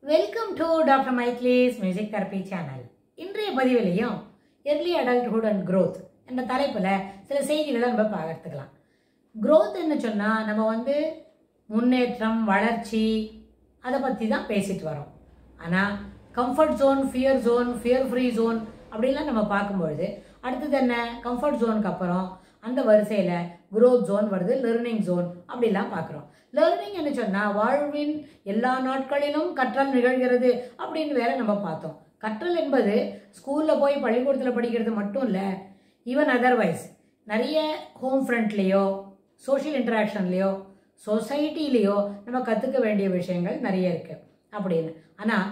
Welcome to doctor Michael's music therapy channel. இன்றைய பதிவிலையும் early adulthood and growth என்ற தலைப்பில் சில செய்திகளை நம்ம பார்த்துக்கலாம். க்ரோத்ன்னு சொன்னால் நம்ம முன்னேற்றம், வளர்ச்சி அதை பற்றி தான் பேசிட்டு வரோம். ஆனால் comfort zone, fear free zone அப்படின்லாம் நம்ம பார்க்கும்பொழுது அடுத்தது என்ன, கம்ஃபர்ட் ஜோனுக்கு அப்புறம் அந்த வரிசையில் க்ரோத் ஜோன் வருது, லெர்னிங் ஜோன் அப்படிலாம் பார்க்குறோம். லேர்னிங் என்ன சொன்னால் வாழ்வின் எல்லா நாட்களிலும் கற்றல் நிகழ்கிறது அப்படின்னு வேற நம்ம பார்த்தோம். கற்றல் என்பது ஸ்கூலில் போய் பள்ளிக்கூடத்தில் படிக்கிறது மட்டும் இல்லை, ஈவன் அதர்வைஸ் நிறைய ஹோம் ஃப்ரண்ட்லேயோ, சோஷியல் இன்ட்ராக்ஷன்லேயோ, சொசைட்டிலேயோ நம்ம கற்றுக்க வேண்டிய விஷயங்கள் நிறைய இருக்குது அப்படின்னு. ஆனால்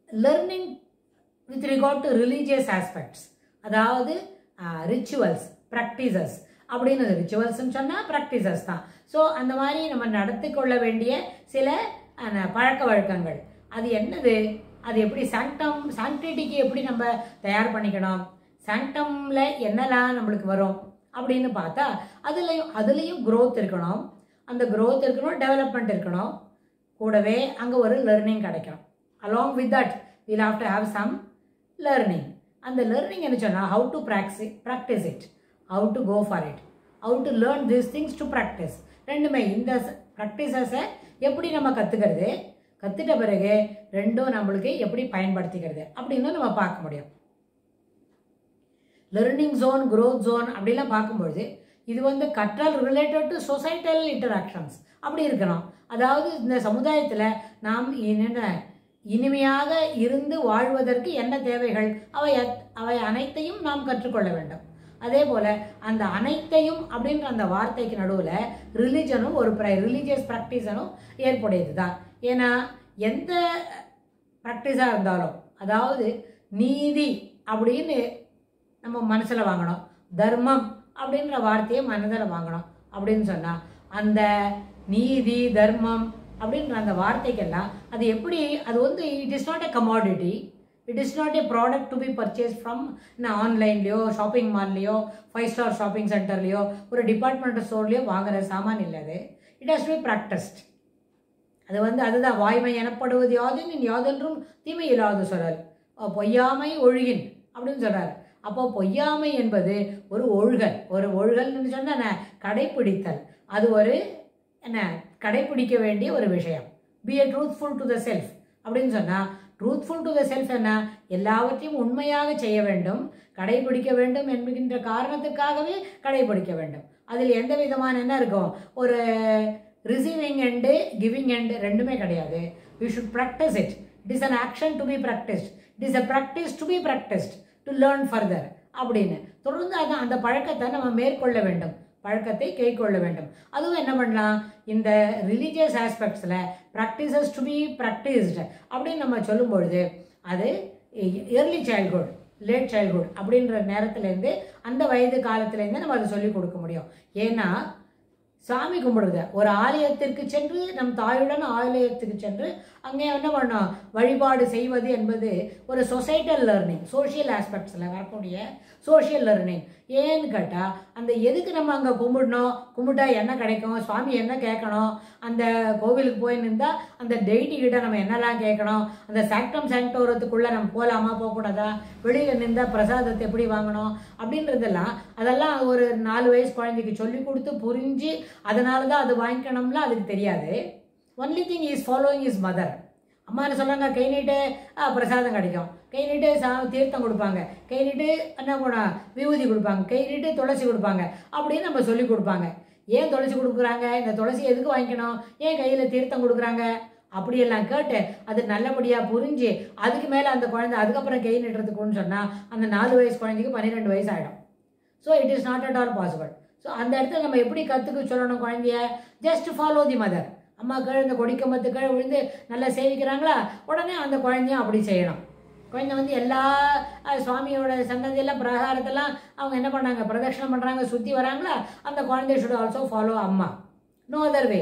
learning with regard to religious aspects, அதாவது ரிச்சுவல்ஸ், ப்ராக்டிசஸ் அப்படின்னு, ரிச்சுவல்ஸ்ன்னு சொன்னால் ப்ராக்டிசஸ் தான். ஸோ அந்த மாதிரி நம்ம நடத்தி கொள்ள வேண்டிய சில பழக்க வழக்கங்கள், அது என்னது, அது எப்படி சாங்க்டிட்டிக்கு எப்படி நம்ம தயார் பண்ணிக்கணும், சாங்க்டமில் என்னெல்லாம் நம்மளுக்கு வரும் அப்படின்னு பார்த்தா அதுலேயும் க்ரோத் இருக்கணும். அந்த க்ரோத் இருக்கணும், டெவலப்மெண்ட் இருக்கணும், கூடவே அங்கே ஒரு லெர்னிங் கிடைக்கும். Along with that we'll have to have some learning. அந்த learning என்ன சொன்னால் how to practice it, how to go for it, how to learn these things to practice. ரெண்டுமே இந்த ப்ராக்டிசஸை எப்படி நம்ம கற்றுட்ட பிறகு ரெண்டும் நம்மளுக்கு எப்படி பயன்படுத்திக்கிறது அப்படின்னு நம்ம பார்க்க முடியும். லெர்னிங் ஜோன், க்ரோத் ஜோன் அப்படிலாம் பார்க்கும்பொழுது இது கற்றல் ரிலேட்டட் டு சொசைட்டல் இன்டராக்ஷன்ஸ் அப்படி இருக்கணும். அதாவது இந்த சமுதாயத்தில் நாம் என்னென்ன இனிமையாக இருந்து வாழ்வதற்கு என்ன தேவைகள், அவை அனைத்தையும் நாம் கற்றுக்கொள்ள வேண்டும். அதே போல் அந்த அனைத்தையும் அப்படின்ற அந்த வார்த்தைக்கு நடுவில் ரிலிஜனும் ஒரு ரிலீஜியஸ் ப்ராக்டிஸனும் ஏற்புடையது தான். ஏன்னா எந்த ப்ராக்டிஸாக இருந்தாலும், அதாவது நீதி அப்படின்னு நம்ம மனசில் வாங்கணும், தர்மம் அப்படின்ற வார்த்தையை மனதில் வாங்கணும். அப்படின்னு சொன்னால் அந்த நீதி, தர்மம் அப்படின்ற அந்த வார்த்தைக்கெல்லாம் அது எப்படி, அது it is not a commodity, it is not a product to be purchase from ஆன்லைன்லேயோ, ஷாப்பிங் மால்லையோ, 5 ஸ்டார் ஷாப்பிங் சென்டர்லையோ, ஒரு டிபார்ட்மெண்டல் ஸ்டோர்லையோ வாங்குகிற சாமான் இல்லாது. It has to be practised. அதுதான் வாய்மை எனப்படுவது யாதெனின் யாதென்றும் தீமை இல்லாத சொல்றார். பொய்யாமை ஒழுகின் அப்படின்னு சொல்கிறார். அப்போது பொய்யாமை என்பது ஒரு ஒழுகல்னு சொன்னால் கடைப்பிடித்தல், அது ஒரு கடைப்பிடிக்க வேண்டிய ஒரு விஷயம். B a truthful to the self அப்படின்னு சொன்னால், ட்ரூத்ஃபுல் டு த செல்ஃப் என்ன, எல்லாவற்றையும் உண்மையாக செய்ய வேண்டும், கடைபிடிக்க வேண்டும் என்கின்ற காரணத்துக்காகவே கடைபிடிக்க வேண்டும். அதில் எந்த விதமான என்ன இருக்கும், ஒரு ரிசீவிங் எண்டு, கிவிங் எண்டு ரெண்டுமே கிடையாது. We should practise it. It is an action to be practised, it is a practice to be practised, to learn further அப்படின்னு தொடர்ந்து அந்த பழக்கத்தை நம்ம மேற்கொள்ள வேண்டும், பழக்கத்தை கைக்கொள்ள வேண்டும். அதுவும் என்ன பண்ணலாம், இந்த ரிலீஜியஸ் ஆஸ்பெக்ட்ஸில் ப்ராக்டிசஸ் டு பி ப்ராக்டிஸ்டு அப்படின்னு நம்ம சொல்லும் பொழுது அது ஏர்லி சைல்ட்ஹுட், லேட் சைல்ட்ஹுட் அப்படின்ற நேரத்துலேருந்து, அந்த வயது காலத்துலேருந்து நம்ம அதை சொல்லிக் கொடுக்க முடியும். ஏன்னா சாமி கும்பிடுறது, ஒரு ஆலயத்திற்கு சென்று, நம் தாயுடன் ஆலயத்துக்கு சென்று அங்கே என்ன பண்ணோம், வழிபாடு செய்வது என்பது ஒரு சொசைட்டல் லேர்னிங், சோஷியல் ஆஸ்பெக்ட்ஸில் வரக்கூடிய சோஷியல் லேர்னிங். ஏன்னு கேட்டால் அந்த எதுக்கு நம்ம அங்கே கும்பிட்டா என்ன கிடைக்கும், சுவாமி என்ன கேட்கணும், அந்த கோவிலுக்கு போய் நின்றா அந்த டெய்டி கிட்ட நம்ம என்னெல்லாம் கேட்கணும், அந்த சாக்டம் சாங்டோரத்துக்குள்ளே நம்ம போகலாமா போகக்கூடாதா, வெளியில் நின்றால் பிரசாதத்தை எப்படி வாங்கணும் அப்படின்றதெல்லாம், அதெல்லாம் ஒரு 4 வயசு குழந்தைக்கு சொல்லி கொடுத்து புரிஞ்சு அதனால தான் அது வாங்கிக்கணும்ல, அதுக்கு தெரியாது. Only thing is following is mother. அம்மா என்ன சொல்கிறாங்க, கை நீட்டு பிரசாதம் கிடைக்கும், கை நீட்டு தீர்த்தம் கொடுப்பாங்க, கை நீட்டு என்ன போனால் விபூதி கொடுப்பாங்க, கை நீட்டு துளசி கொடுப்பாங்க அப்படின்னு நம்ம சொல்லி கொடுப்பாங்க. ஏன் துளசி கொடுக்குறாங்க, இந்த துளசி எதுக்கு வாங்கிக்கணும், ஏன் கையில் தீர்த்தம் கொடுக்குறாங்க அப்படியெல்லாம் கேட்டு அது நல்லபடியாக புரிஞ்சு அதுக்கு மேலே அந்த குழந்தை அதுக்கப்புறம் கை நீட்டுறதுக்குன்னு சொன்னால் அந்த 4 வயசு குழந்தைக்கு 12 வயசு ஆகிடும். So it is not at all possible. So அந்த இடத்துல நம்ம எப்படி கற்றுக்க சொல்லணும் குழந்தைய, ஜஸ்ட் ஃபாலோ தி மதர். அம்மா கீழே இந்த கொடிக்கம்பத்து கீழே விழுந்து நல்லா சேவிக்கிறாங்களா, உடனே அந்த குழந்தையும் அப்படி செய்யணும். குழந்தை எல்லா சுவாமியோட சன்னதியெல்லாம் பிரகாரத்தெல்லாம் அவங்க என்ன பண்ணாங்க, பிரதட்சணம் பண்ணுறாங்க, சுற்றி வராங்களா, அந்த குழந்தை ஷுட் ஆல்சோ ஃபாலோ அம்மா, நோ அதர் வே.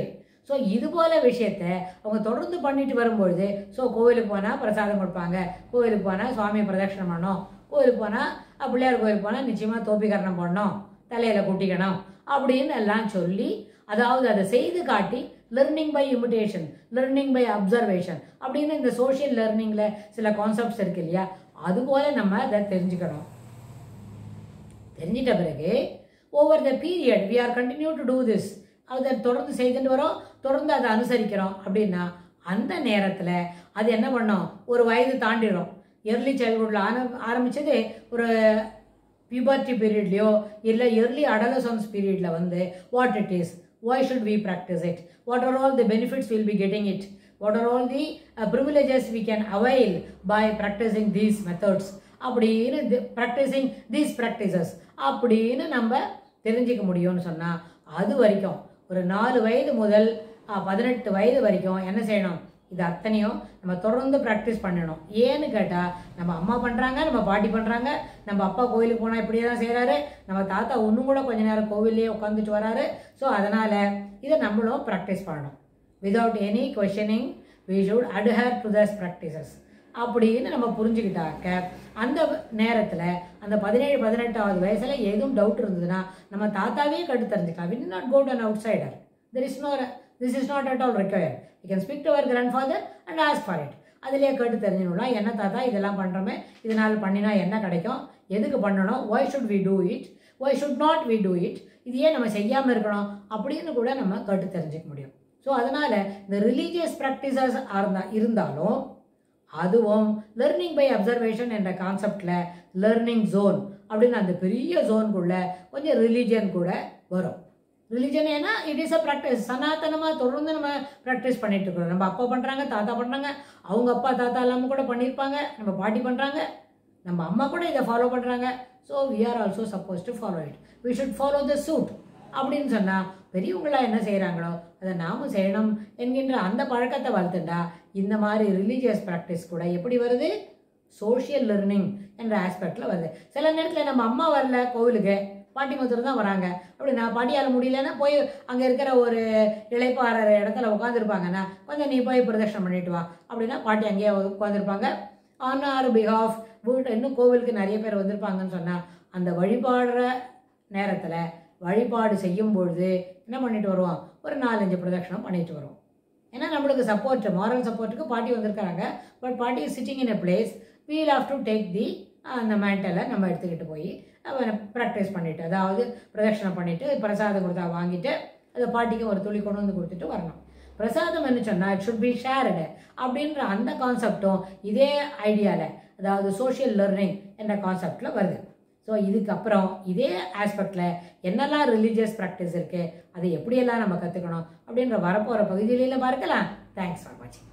ஸோ இது போல் விஷயத்தை அவங்க தொடர்ந்து பண்ணிட்டு வரும்பொழுது, ஸோ கோவிலுக்கு போனால் பிரசாதம் கொடுப்பாங்க, கோவிலுக்கு போனால் சுவாமியை பிரதட்சணம் பண்ணணும், கோவிலுக்கு போனால் பிள்ளையார் கோவிலுக்கு போனால் நிச்சயமாக தோப்பிகரணம் பண்ணணும், தலையில் குட்டிக்கணும் அப்படின்னு எல்லாம் சொல்லி அதாவது அதை செய்து காட்டி learning by imitation, learning by observation அப்படின்னு இந்த சோஷியல் லேர்னிங்கில் சில கான்செப்ட்ஸ் இருக்கு இல்லையா, அதுபோல நம்ம அதை தெரிஞ்சுக்கணும். தெரிஞ்சிட்ட பிறகு over the period we are continue to do this, அதை தொடர்ந்து செய்துட்டு வரோம், தொடர்ந்து அதை அனுசரிக்கிறோம் அப்படின்னா அந்த நேரத்தில் அது என்ன பண்ணோம், ஒரு வயது தாண்டிடும். எர்லி சைல்ட்ஹுட்டில் ஆரம்பித்தது ஒரு பியூபர்ட்டி பீரியட்லையோ இல்லை எர்லி அடலசன்ஸ் பீரியடில் வந்து what it is, why should we practice it, what are all the benefits we'll be getting it, what are all the privileges we can avail by practicing these methods அப்படின்னு practicing these practices அப்படின்னு நம்ம தெரிஞ்சிக்க முடியும்னு சொன்னால் அது வரைக்கும் ஒரு 4 வயது முதல் 18 வயது வரைக்கும் என்ன செய்யணும், இது அத்தனையும் நம்ம தொடர்ந்து ப்ராக்டிஸ் பண்ணணும். ஏன்னு கேட்டால் நம்ம அம்மா பண்ணுறாங்க, நம்ம பாட்டி பண்ணுறாங்க, நம்ம அப்பா கோயிலுக்கு போனால் இப்படியே தான் செய்கிறாரு, நம்ம தாத்தா இன்னும் கூட கொஞ்ச நேரம் கோவில்லையே உட்காந்துட்டு வராரு. ஸோ அதனால் இதை நம்மளும் ப்ராக்டிஸ் பண்ணணும். Without any questioning we should adhere to those practices அப்படின்னு நம்ம புரிஞ்சுக்கிட்டாக்க அந்த நேரத்தில் அந்த 17-18வது வயசில் எதுவும் டவுட் இருந்ததுன்னா நம்ம தாத்தாவே கட்டு தெரிஞ்சுக்கலாம். We do not go to an outsider. This is not at all required. You can speak to our grandfather and ask for it. அதிலே கேட்டு தெரிஞ்சுக்கலாம், என்ன தாத்தா இதெல்லாம் பண்ணுறோமே, இதனால் பண்ணினா என்ன கிடைக்கும், எதுக்கு பண்ணணும், why should we do it, why should not we do it, இது ஏன் நம்ம செய்யாமல் இருக்கணும் அப்படின்னு கூட நம்ம கேட்டு தெரிஞ்சுக்க முடியும். ஸோ அதனால் இந்த ரிலீஜியஸ் ப்ராக்டிசஸ் இருந்தாலும் அதுவும் லேர்னிங் பை அப்சர்வேஷன் என்ற கான்செப்டில் லேர்னிங் ஜோன் அப்படின்னு அந்த பெரிய ஜோனுக்குள்ளே கொஞ்சம் ரிலீஜியன் கூட வரும். ரிலிஜன் ஏன்னா இட் இஸ் அ ப்ராக்டிஸ், சனாத்தனமாக தொடர்ந்து நம்ம ப்ராக்டிஸ் பண்ணிட்டு இருக்கிறோம். நம்ம அப்பா பண்ணுறாங்க, தாத்தா பண்ணுறாங்க, அவங்க அப்பா தாத்தா எல்லாமே கூட பண்ணியிருப்பாங்க, நம்ம பாட்டி பண்ணுறாங்க, நம்ம அம்மா கூட இதை ஃபாலோ பண்ணுறாங்க. So we are also suppose to follow it, we should follow the suit அப்படின்னு சொன்னால் பெரியவங்களாம் என்ன செய்கிறாங்களோ அதை நாமும் செய்யணும் என்கின்ற அந்த பழக்கத்தை வளர்த்துட்டா இந்த மாதிரி ரிலீஜியஸ் ப்ராக்டிஸ் கூட எப்படி வருது, சோஷியல் லேர்னிங் என்ற ஆஸ்பெக்டில் வருது. சில நேரத்தில் நம்ம அம்மா வரல கோவிலுக்கு, பாட்டி மாத்திரம் தான் வராங்க அப்படின்னா பாட்டியால் முடியலன்னா போய் அங்கே இருக்கிற ஒரு இளைப்பாற இடத்துல உட்காந்துருப்பாங்கன்னா கொஞ்சம் நீ போய் பிரதட்சணம் பண்ணிட்டு வா அப்படின்னா பாட்டி அங்கேயே உட்காந்துருப்பாங்க. ஆன் ஆர் பிஹாஃப் வீட்டு இன்னும் கோவிலுக்கு நிறைய பேர் வந்திருப்பாங்கன்னு சொன்னால் அந்த வழிபாடுற நேரத்தில் வழிபாடு செய்யும் பொழுது என்ன பண்ணிட்டு வருவோம், ஒரு 4-5 பிரதட்சணம் பண்ணிட்டு வருவோம். ஏன்னா நம்மளுக்கு சப்போர்ட், மாரல் சப்போர்ட்டுக்கு பாட்டி வந்திருக்காங்க. பட் பாட்டி is sitting in a place, we'll have to take the அந்த மேண்டலை நம்ம எடுத்துக்கிட்டு போய் ப்ராக்டிஸ் பண்ணிவிட்டு, அதாவது பிரதட்சணம் பண்ணிவிட்டு பிரசாதம் கொடுத்தா வாங்கிட்டு அதை பாட்டிக்கு ஒரு துளி கொண்டு வந்து கொடுத்துட்டு வரணும். பிரசாதம் என்ன சொன்னால் இட் ஷுட் பி ஷேர்டு அப்படின்ற அந்த கான்செப்டும் இதே ஐடியாவில், அதாவது சோஷியல் லேர்னிங் என்ற கான்செப்டில் வருது. ஸோ இதுக்கப்புறம் இதே ஆஸ்பெக்டில் என்னெல்லாம் ரிலீஜியஸ் ப்ராக்டிஸ் இருக்குது, அதை எப்படியெல்லாம் நம்ம கற்றுக்கணும் அப்படின்ற வரப்போகிற பகுதியில பார்க்கலாம். தேங்க்ஸ் ஃபார் வாட்சிங்.